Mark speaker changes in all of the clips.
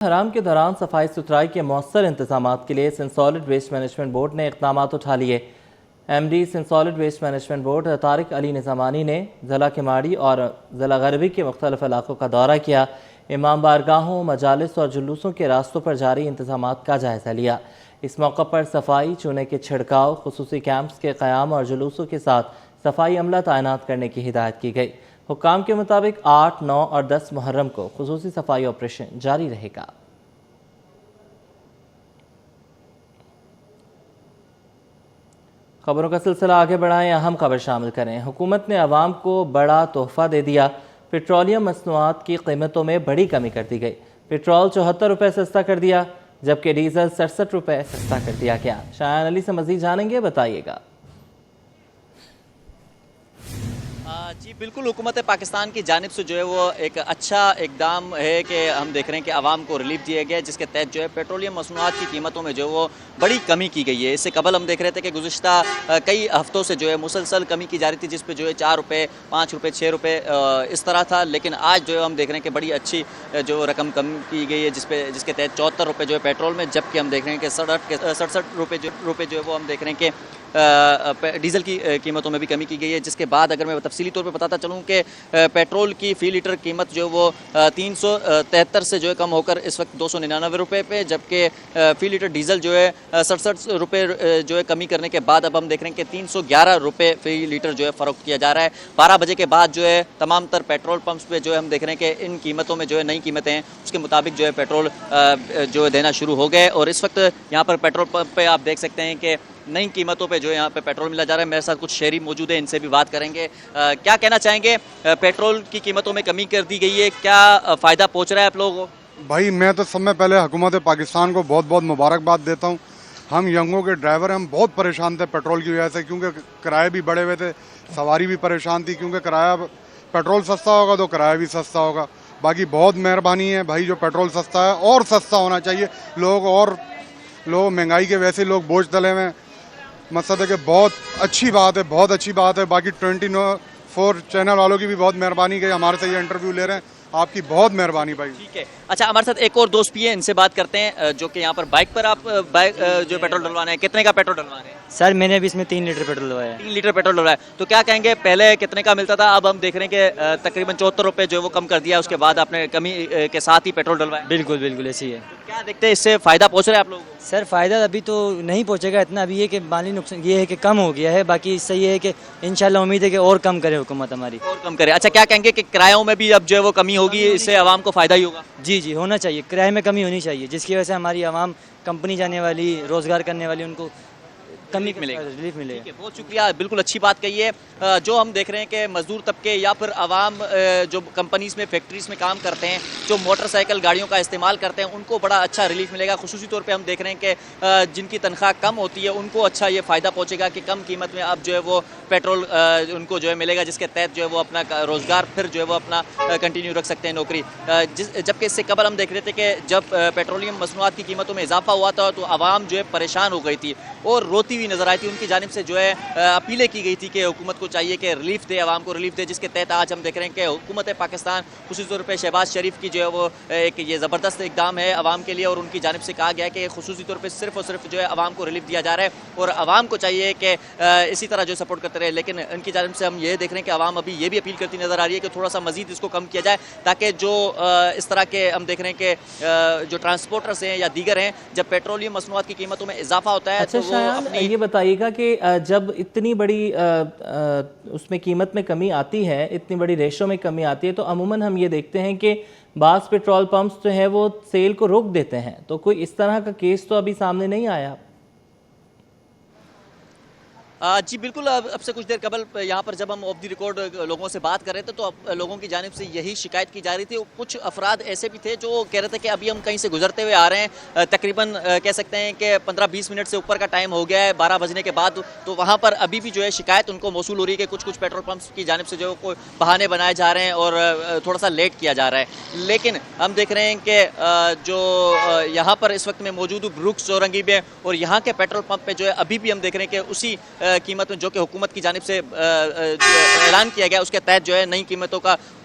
Speaker 1: حرام کے دوران صفائی ستھرائی کے مؤثر انتظامات کے لیے Sindh solid waste management board نے اقدامات اٹھا لیے۔ M D Sindh solid waste management board Tariq Ali Nizamani نے ضلع کماڑی اور ضلع غربی کے مختلف علاقوں کا دورہ کیا۔ امام بارگاہوں، مجالس اور جلوسوں کے راستوں پر جاری انتظامات کا جائزہ لیا۔ اس موقع پر صفائی، چونے کے چھڑکاؤ، خصوصی کیمپس کے قیام اور جلوسوں کے ساتھ صفائی عملہ تعینات کرنے کی ہدایت کی گئی۔ حکام کے مطابق 8، 9 اور 10 محرم کو خصوصی صفائی آپریشن جاری رہے گا۔ خبروں کا سلسلہ آگے بڑھائیں، اہم خبر شامل کریں۔ حکومت نے عوام کو بڑا تحفہ دے دیا، پیٹرولیم مصنوعات کی قیمتوں میں بڑی کمی کر دی گئی۔ پیٹرول 74 روپے سستا کر دیا، جبکہ ڈیزل 67 روپے سستا کر دیا گیا۔ شایان علی سے مزید جانیں گے، بتائیے گا۔
Speaker 2: جی بالکل، حکومت پاکستان کی جانب سے جو ہے وہ ایک اچھا اقدام ہے کہ ہم دیکھ رہے ہیں کہ عوام کو ریلیف دیا گیا ہے، جس کے تحت جو ہے پیٹرولیم مصنوعات کی قیمتوں میں جو ہے وہ بڑی کمی کی گئی ہے۔ اس سے قبل ہم دیکھ رہے تھے کہ گزشتہ کئی ہفتوں سے جو ہے مسلسل کمی کی جا رہی تھی، جس پہ جو ہے 4 روپے، 5 روپے، 6 روپے اس طرح تھا، لیکن آج جو ہے ہم دیکھ رہے ہیں کہ بڑی اچھی جو رقم کم کی گئی ہے، جس کے تحت 74 روپے جو ہے پیٹرول میں، جبکہ ہم دیکھ رہے ہیں کہ 67 روپے جو ہے وہ ہم دیکھ رہے ہیں کہ ڈیزل کی قیمتوں میں بھی کمی کی گئی ہے۔ جس کے بعد اگر میں تفصیلی طور پہ بتاتا چلوں کہ پیٹرول کی فی لیٹر قیمت جو وہ 373 سے جو ہے کم ہو کر اس وقت 299 روپے پہ، جبکہ فی لیٹر ڈیزل جو ہے 67 روپے جو ہے کمی کرنے کے بعد اب ہم دیکھ رہے ہیں کہ 311 روپے فی لیٹر جو ہے فروخت کیا جا رہا ہے۔ 12 بجے کے بعد جو ہے تمام تر پیٹرول پمپس پہ جو ہے ہم دیکھ رہے ہیں کہ ان قیمتوں میں جو ہے نئی قیمتیں ہیں، اس کے مطابق جو ہے پیٹرول جو ہے دینا شروع ہو گئے، اور اس وقت یہاں پر پیٹرول پمپ پہ آپ دیکھ سکتے ہیں کہ نئی قیمتوں پہ جو ہے یہاں پہ پیٹرول ملا جا رہا ہے۔ میرے ساتھ کچھ شہری موجود ہیں، ان سے بھی بات کریں گے۔ کیا کہنا چاہیں گے؟ پیٹرول کی قیمتوں میں کمی کر دی گئی ہے، کیا فائدہ پہنچ رہا ہے آپ لوگوں کو؟
Speaker 3: بھائی میں تو سب میں پہلے حکومت پاکستان کو بہت بہت مبارکباد دیتا ہوں۔ ہم ینگوں کے ڈرائیور ہم بہت پریشان تھے پیٹرول کی وجہ سے، کیونکہ کرائے بھی بڑھے ہوئے تھے، سواری بھی پریشان تھی، کیونکہ کرایہ پیٹرول سستا ہوگا تو کرایہ بھی سستا ہوگا۔ باقی بہت مہربانی ہے بھائی، جو پیٹرول سستا ہے اور سستا ہونا چاہیے۔ لوگ مہنگائی کے ویسے لوگ بوجھ تلے میں، مقصد ہے کہ بہت اچھی بات ہے، بہت اچھی بات ہے۔ باقی 24 چینل والوں کی بھی بہت مہربانی کہ ہمارے سے یہ انٹرویو لے رہے ہیں، آپ کی بہت مہربانی بھائی۔
Speaker 2: ٹھیک ہے، اچھا ہمارے ساتھ ایک اور دوست بھی ہے، ان سے بات کرتے ہیں، جو کہ یہاں پر بائک پر آپ جو پیٹرول ڈلوانے ہیں، کتنے کا پیٹرول ڈلوانے ہیں؟
Speaker 4: سر میں نے ابھی اس میں 3 لیٹر پیٹرول ڈلوایا ہے۔
Speaker 2: 3 لیٹر پیٹرول ڈلوایا ہے، تو کیا کہیں گے پہلے کتنے کا ملتا تھا؟ اب ہم دیکھ رہے ہیں کہ تقریباً 74 روپے جو ہے وہ کم کر دیا، اس کے بعد آپ نے کمی کے ساتھ ہی پیٹرول ڈلوایا۔
Speaker 4: بالکل ایسی ہے۔
Speaker 2: کیا دیکھتے ہیں اس سے فائدہ پہنچ رہا ہے آپ لوگوں کو؟
Speaker 4: سر فائدہ ابھی تو نہیں پہنچے گا اتنا، ابھی یہ کہ مالی نقصان یہ ہے کہ کم ہو گیا ہے، باقی اس سے یہ ہے کہ انشاءاللہ امید ہے کہ اور کم کرے حکومت ہماری،
Speaker 2: اور کم کرے۔ اچھا کیا کہیں گے کہ کرایوں میں بھی اب جو ہے وہ کمی ہوگی، اس سے عوام کو فائدہ ہی ہوگا؟
Speaker 4: جی ہونا چاہیے، کرائے میں کمی ہونی چاہیے، جس کی وجہ سے ہماری عوام کمپنی جانے والی، روزگار کرنے والی، ان کو کمی ملے گا، ریلیف ملے گا۔
Speaker 2: بہت شکریہ، بالکل اچھی بات کہی ہے۔ جو ہم دیکھ رہے ہیں کہ مزدور طبقے یا پھر عوام جو کمپنیز میں، فیکٹریز میں کام کرتے ہیں، جو موٹر سائیکل گاڑیوں کا استعمال کرتے ہیں، ان کو بڑا اچھا ریلیف ملے گا۔ خصوصی طور پہ ہم دیکھ رہے ہیں کہ جن کی تنخواہ کم ہوتی ہے ان کو اچھا یہ فائدہ پہنچے گا کہ کم قیمت میں اب جو ہے وہ پیٹرول ان کو جو ہے ملے گا، جس کے تحت جو ہے وہ اپنا روزگار پھر جو ہے وہ اپنا کنٹینیو رکھ سکتے ہیں نوکری۔ جبکہ اس سے قبل ہم دیکھ رہے تھے کہ جب پیٹرولیم مصنوعات کی قیمتوں میں اضافہ ہوا تھا تو عوام جو ہے پریشان ہو گئی تھی اور روتی ہوئی نظر آئی تھی۔ ان کی جانب سے جو ہے اپیلیں کی گئی تھی کہ حکومت کو چاہیے کہ ریلیف دے، عوام کو ریلیف دے، جس کے تحت آج ہم دیکھ رہے ہیں کہ حکومت پاکستان خصوصی طور پہ شہباز شریف کی جو ہے وہ ایک یہ زبردست اقدام ہے عوام کے لیے، اور ان کی جانب سے کہا گیا ہے کہ خصوصی طور پہ صرف اور صرف جو ہے عوام کو ریلیف دیا جا رہا ہے، اور عوام کو چاہیے کہ اسی طرح جو سپورٹ کرتے رہے۔ لیکن ان کی جانب سے ہم یہ دیکھ رہے ہیں کہ عوام ابھی یہ بھی اپیل کرتی نظر آ رہی ہے کہ تھوڑا سا مزید اس کو کم کیا جائے، تاکہ جو اس طرح کے ہم دیکھ رہے ہیں کہ جو ٹرانسپورٹرز ہیں یا دیگر ہیں، جب پیٹرولیم مصنوعات کی قیمتوں میں اضافہ ہوتا ہے تو وہ اپنی
Speaker 1: یہ بتائیے گا کہ جب اتنی بڑی اس میں قیمت میں کمی آتی ہے، اتنی بڑی ریشو میں کمی آتی ہے، تو عموماً ہم یہ دیکھتے ہیں کہ بعض پیٹرول پمپس جو ہیں وہ سیل کو روک دیتے ہیں، تو کوئی اس طرح کا کیس تو ابھی سامنے نہیں آیا؟
Speaker 2: جی بالکل، اب سے کچھ دیر قبل یہاں پر جب ہم آف دی ریکارڈ لوگوں سے بات کر رہے تھے تو لوگوں کی جانب سے یہی شکایت کی جا رہی تھی۔ کچھ افراد ایسے بھی تھے جو کہہ رہے تھے کہ ابھی ہم کہیں سے گزرتے ہوئے آ رہے ہیں، تقریباً کہہ سکتے ہیں کہ 15-20 منٹ سے اوپر کا ٹائم ہو گیا ہے 12 بجنے کے بعد، تو وہاں پر ابھی بھی جو ہے شکایت ان کو موصول ہو رہی ہے کہ کچھ پیٹرول پمپس کی جانب سے جو کوئی بہانے بنائے جا رہے ہیں اور تھوڑا سا لیٹ کیا جا رہا ہے۔ لیکن ہم دیکھ رہے ہیں کہ جو یہاں پر اس وقت میں موجود بروکس چورنگی میں اور یہاں کے پیٹرول پمپ پہ جو ہے ابھی بھی ہم دیکھ رہے ہیں کہ اسی قیمت میں جو کہ حکومت کی جانب سے اعلان کیا گیا اس کے تحت جو ہے نئی قیمتوں کا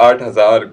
Speaker 5: 8000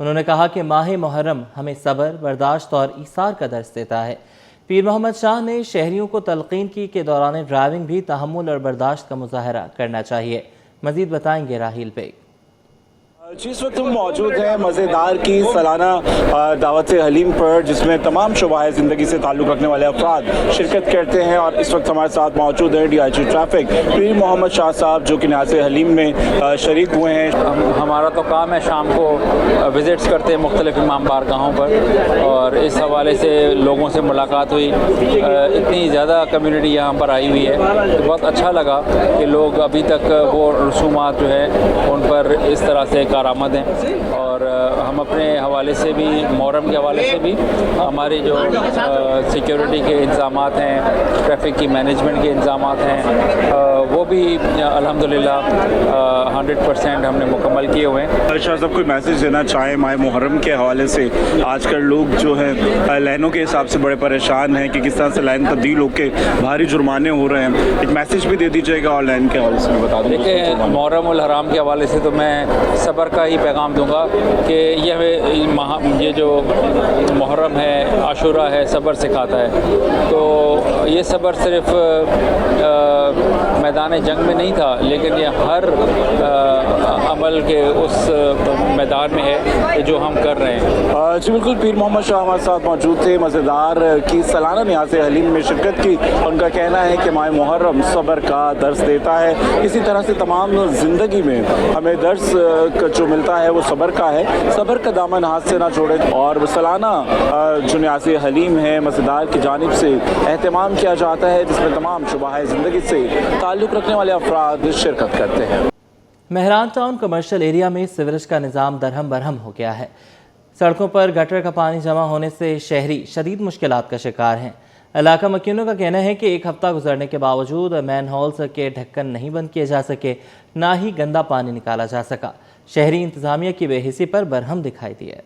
Speaker 1: انہوں نے کہا کہ ماہ محرم ہمیں صبر، برداشت اور ایثار کا درس دیتا ہے۔ پیر محمد شاہ نے شہریوں کو تلقین کی کہ دوران ڈرائیونگ بھی تحمل اور برداشت کا مظاہرہ کرنا چاہیے۔ مزید بتائیں گے راہیل بیگ۔
Speaker 6: جس وقت ہم موجود ہیں مزیدار کی سالانہ دعوت حلیم پر، جس میں تمام شعبہ زندگی سے تعلق رکھنے والے افراد شرکت کرتے ہیں، اور اس وقت ہمارے ساتھ موجود ہیں ڈی آئی جی ٹریفک پیر محمد شاہ صاحب، جو کہ نیاز حلیم میں شریک ہوئے ہیں۔
Speaker 7: ہمارا تو کام ہے شام کو وزٹس کرتے ہیں مختلف امام بارگاہوں پر، اور اس حوالے سے لوگوں سے ملاقات ہوئی۔ اتنی زیادہ کمیونٹی یہاں پر آئی ہوئی ہے، بہت اچھا لگا کہ لوگ ابھی تک وہ رسومات جو ہے ان پر اس طرح سے کارآمد ہیں، اور ہم اپنے حوالے سے بھی محرم کے حوالے سے بھی ہمارے جو سیکیورٹی کے انتظامات ہیں، ٹریفک کی مینجمنٹ کے انتظامات ہیں، وہ بھی الحمدللہ 100% ہم نے مکمل کیے ہوئے ہیں۔
Speaker 6: شاہ صاحب کوئی میسیج دینا چاہیں ماہ محرم کے حوالے سے؟ آج کل لوگ جو ہیں لائنوں کے حساب سے بڑے پریشان ہیں کہ کس طرح سے لائن تبدیل ہو کے بھاری جرمانے ہو رہے ہیں، ایک میسیج بھی دے دیجیے گا اور لائن کے حوالے سے بتا دیں۔
Speaker 7: دیکھیں، محرم الحرام کے حوالے سے تو میں صبر کا ہی پیغام دوں گا کہ یہ جو محرم ہے، عاشورہ ہے، صبر سکھاتا ہے۔ تو یہ صبر صرف میدان جنگ میں نہیں تھا، لیکن یہ ہر عمل کے اس میدان میں ہے کہ جو ہم کر رہے ہیں۔
Speaker 6: جی بالکل، پیر محمد شاہ ہمارے ساتھ موجود تھے، مزیدار کی سالانہ نیاز حلیم میں شرکت کی۔ ان کا کہنا ہے کہ ماہ محرم صبر کا درس دیتا ہے، اسی طرح سے تمام زندگی میں ہمیں درس جو ملتا ہے وہ صبر کا ہے۔ صبر کا دامن ہاتھ سے نہ چھوڑے، اور سالانہ جو نیاز حلیم ہے مزیدار کی جانب سے اہتمام کیا جاتا ہے، جس میں تمام شعبہ زندگی سے تعلق رکھنے والے افراد شرکت کرتے ہیں۔
Speaker 1: مہران ٹاؤن کمرشل ایریا میں سیوریج کا نظام درہم برہم ہو گیا ہے۔ سڑکوں پر گٹر کا پانی جمع ہونے سے شہری شدید مشکلات کا شکار ہیں۔ علاقہ مکینوں کا کہنا ہے کہ ایک ہفتہ گزرنے کے باوجود مین ہولز کے ڈھکن نہیں بند کیے جا سکے، نہ ہی گندا پانی نکالا جا سکا۔ شہری انتظامیہ کی بے حسی پر برہم دکھائی دی ہے۔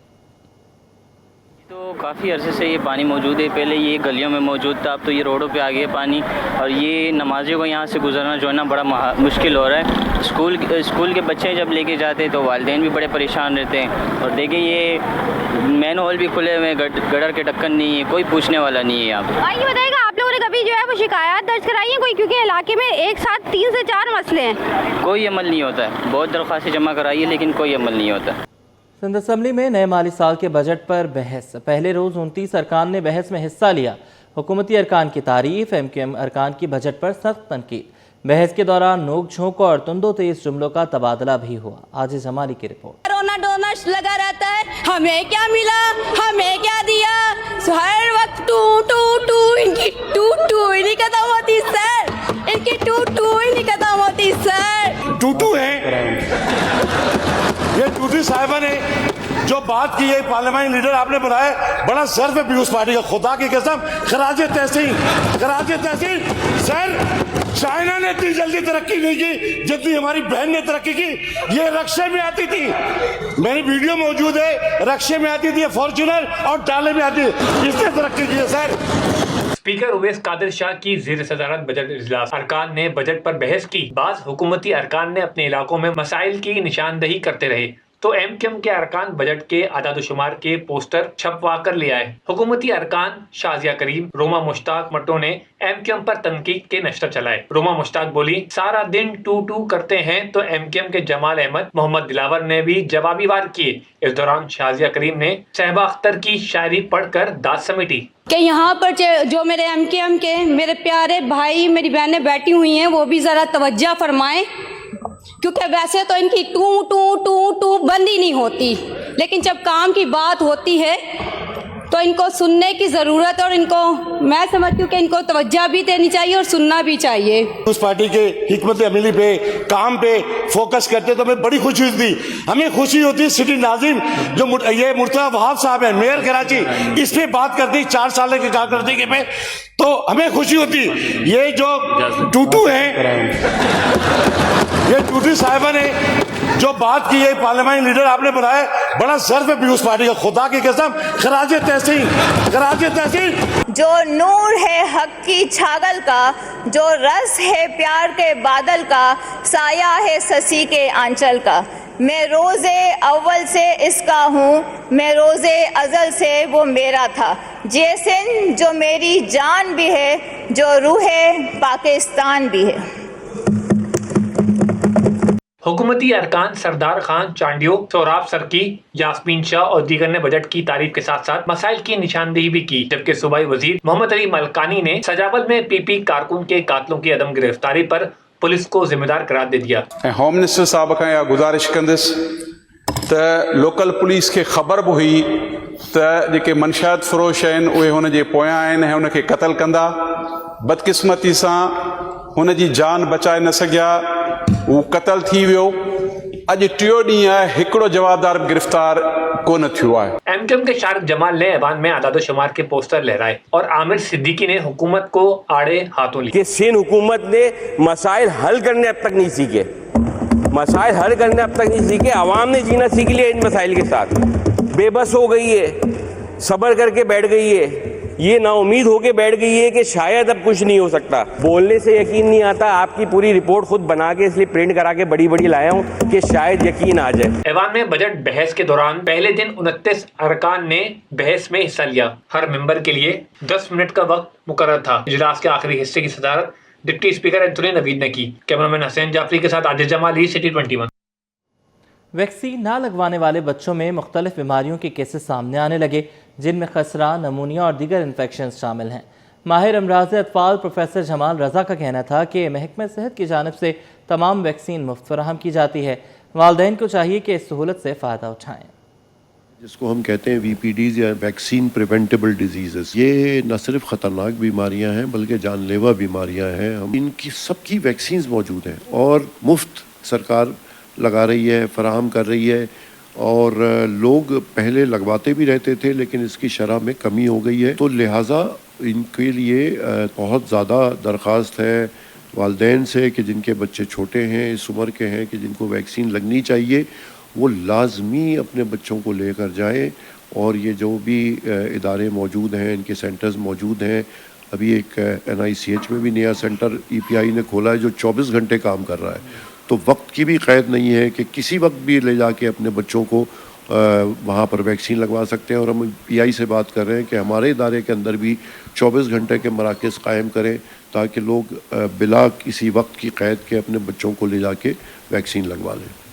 Speaker 8: تو کافی عرصے سے یہ پانی موجود ہے، پہلے یہ گلیوں میں موجود تھا، اب تو یہ روڈوں پہ آ گیا پانی، اور یہ نمازیوں کو یہاں سے گزرنا جو ہے نا بڑا مشکل ہو رہا ہے۔ اسکول کے بچے جب لے کے جاتے ہیں تو والدین بھی بڑے پریشان رہتے ہیں، اور دیکھیں یہ مین ہول بھی کھلے ہوئے، گٹر کے ڈھکن نہیں ہے، کوئی پوچھنے والا نہیں ہے یہاں پہ۔
Speaker 9: یہ بتائے گا آپ لوگوں نے کبھی جو ہے وہ شکایات درج کرائی ہیں کوئی، کیونکہ علاقے میں ایک ساتھ 3 سے 4 مسئلے ہیں؟
Speaker 8: کوئی عمل نہیں ہوتا ہے، بہت درخواستیں جمع کرائی ہے لیکن کوئی عمل نہیں ہوتا۔
Speaker 1: سندھ اسمبلی میں نئے مالی سال کے بجٹ پر بحث۔ پہلے روز 29 ارکان نے بحث میں حصہ لیا۔ حکومتی ارکان کی تعریف، ایم کیو ایم ارکان کی بجٹ پر سخت تنقید۔ بحث کے دوران نوک جھونک اور تند و تیز جملوں کا تبادلہ بھی ہوا۔ آج جمالی کی رپورٹ۔
Speaker 9: رونا ڈونا لگا رہتا ہے، ہمیں کیا ملا، ہمیں کیا دیا، ہر وقت ٹو ٹو ٹو، ان کی ٹو ٹو ہی نہیں ختم ہوتی سر، ان کی ٹو ٹو ہی نہیں ختم ہوتی سر۔
Speaker 10: ٹوٹو ہے یہ ٹوٹی صاحبہ نے جو بات کی ہے، پارلیمانی لیڈر آپ نے بنایا، بڑا ظرف ہے پیپلز پارٹی کا، خدا کی قسم خراج تحسین سر۔ چائنا نے اتنی جلدی ترقی نہیں کی جتنی ہماری بہن نے ترقی کی۔ یہ رکشے میں آتی تھی، میری ویڈیو موجود ہے، رکشے میں آتی تھی، فارچونر اور ٹالے میں آتی تھی، اس نے ترقی کی ہے سر۔
Speaker 11: اسپیکر اویس قادر شاہ کی زیر صدارت بجٹ اجلاس۔ ارکان نے بجٹ پر بحث کی۔ بعض حکومتی ارکان نے اپنے علاقوں میں مسائل کی نشاندہی کرتے رہے، تو ایم کیو ایم کے ارکان بجٹ کے اعداد و شمار کے پوسٹر چھپوا کر لے آئے۔ حکومتی ارکان شازیہ کریم، روما مشتاق مٹو نے ایم کیو ایم پر تنقید کے نشر چلائے۔ روما مشتاق بولی، سارا دن ٹو ٹو کرتے ہیں، تو ایم کیو ایم کے جمال احمد محمد دلاور نے بھی جوابی وار کیے۔ اس دوران شازیہ کریم نے صحبہ اختر کی شاعری پڑھ کر داد سمیٹی
Speaker 9: کہ یہاں پر جو میرے ایم کیو ایم کے میرے پیارے بھائی میری بہنیں بیٹھی ہوئی ہیں، وہ بھی ذرا توجہ فرمائیں، کیونکہ ویسے تو ان کی ٹو ٹو ٹو ٹو بند ہی نہیں ہوتی، لیکن جب کام کی بات ہوتی ہے تو ان کو سننے کی ضرورت، اور ان کو میں سمجھتی ہوں کہ ان کو توجہ بھی دینی چاہیے اور سننا بھی چاہیے۔
Speaker 10: اس پارٹی کے حکمت عملی پہ، کام پہ فوکس کرتے تو ہمیں بڑی خوشی ہوتی۔ ہمیں خوشی ہوتی سٹی ناظم جو یہ مرتضیٰ وہاب صاحب ہیں، میئر کراچی، اس پہ بات کرتی 4 سال کی کارکردگی پہ، تو ہمیں خوشی ہوتی۔ یہ جو ٹوٹو ہیں، یہ ٹوٹی صاحبہ نے جو بات کی ہے، پارلیمانی لیڈر آپ نے بنایا، بڑا ظرف ہے پیپلز پارٹی کا، خدا کی قسم خراج تحسین۔
Speaker 12: جو نور ہے حق کی چھاگل کا، جو رس ہے پیار کے بادل کا، سایہ ہے سسی کے آنچل کا، میں روز اول سے اس کا ہوں، میں روز ازل سے وہ میرا تھا، جیسن جو میری جان بھی ہے، جو روح پاکستان بھی ہے۔
Speaker 11: حکومتی ارکان سردار خان چانڈیو، سوراب سرکی، یاسمین شاہ اور دیگر نے بجٹ کی تعریف کے ساتھ ساتھ مسائل کی نشاندہی بھی کی، جبکہ صوبائی وزیر محمد علی ملکانی نے سجاول میں پی پی کارکن کے قاتلوں کی عدم گرفتاری پر پولیس کو ذمہ دار قرار دے دیا۔
Speaker 3: ہوم منسٹر صاحب کا یا گزارش کندس تو لوکل پولیس کے خبر بھی ہوئی تو جے منشیات فروش ہیں وہ ان کے پویاں ہیں ان کے قتل کندا، بدقسمتی سے ان کی جان بچائے نہ سکیا، وہ قتل تھی ویو۔ اج ٹیو ڈی ایکڑو جوابدار گرفتار کون تھیو ہے۔
Speaker 11: ایم کیو ایم کے شارک جمال نے ایوان میں اعداد و شمار کے پوسٹر لہرائے اور عامر صدیقی نے حکومت کو آڑے ہاتھوں لی۔
Speaker 4: کہ سندھ حکومت نے مسائل حل کرنے اب تک نہیں سیکھے، مسائل حل کرنے اب تک نہیں سیکھے، عوام نے جینا سیکھ لیا ان مسائل کے ساتھ، بے بس ہو گئی ہے، صبر کر کے بیٹھ گئی ہے، یہ نا امید ہو کے بیٹھ گئی ہے کہ شاید اب کچھ نہیں ہو سکتا۔ بولنے سے یقین نہیں آتا، آپ کی پوری رپورٹ خود بنا کے اس لیے پرنٹ کرا کے بڑی بڑی لایا ہوں کہ شاید یقین آ جائے۔
Speaker 11: ایوان میں بجٹ بحث کے دوران پہلے دن 29 ارکان نے بحث میں حصہ لیا۔ ہر ممبر کے لیے 10 منٹ کا وقت مقرر تھا۔ اجلاس کے آخری حصے کی صدارت ڈپٹی اسپیکر انتھونی نوید نے کی۔ کیمرامین حسین جعفری کے ساتھ عاجز جمالی، سٹی 21۔
Speaker 1: ویکسین نہ لگوانے والے بچوں میں مختلف بیماریوں کے کیسز سامنے آنے لگے، جن میں خسرہ، نمونیا اور دیگر انفیکشنز شامل ہیں۔ ماہر امراض اطفال پروفیسر جمال رضا کا کہنا تھا کہ محکمہ صحت کی جانب سے تمام ویکسین مفت فراہم کی جاتی ہے، والدین کو چاہیے کہ اس سہولت سے فائدہ اٹھائیں۔
Speaker 13: جس کو ہم کہتے ہیں VPDs یا ویکسین پریونٹیبل ڈیزیزز، یہ نہ صرف خطرناک بیماریاں ہیں بلکہ جان لیوا بیماریاں ہیں۔ ہم ان کی سب کی ویکسینز موجود ہیں اور مفت سرکار لگا رہی ہے، فراہم کر رہی ہے، اور لوگ پہلے لگواتے بھی رہتے تھے لیکن اس کی شرح میں کمی ہو گئی ہے، تو لہٰذا ان کے لیے بہت زیادہ درخواست ہے والدین سے کہ جن کے بچے چھوٹے ہیں، اس عمر کے ہیں کہ جن کو ویکسین لگنی چاہیے، وہ لازمی اپنے بچوں کو لے کر جائیں۔ اور یہ جو بھی ادارے موجود ہیں، ان کے سینٹرز موجود ہیں، ابھی ایک NICH میں بھی نیا سینٹر EPI نے کھولا ہے جو 24 گھنٹے کام کر رہا ہے، تو وقت کی بھی قید نہیں ہے کہ کسی وقت بھی لے جا کے اپنے بچوں کو وہاں پر ویکسین لگوا سکتے ہیں۔ اور ہم PI سے بات کر رہے ہیں کہ ہمارے ادارے کے اندر بھی 24 گھنٹے کے مراکز قائم کریں تاکہ لوگ بلا کسی وقت کی قید کے اپنے بچوں کو لے جا کے ویکسین لگوا لیں۔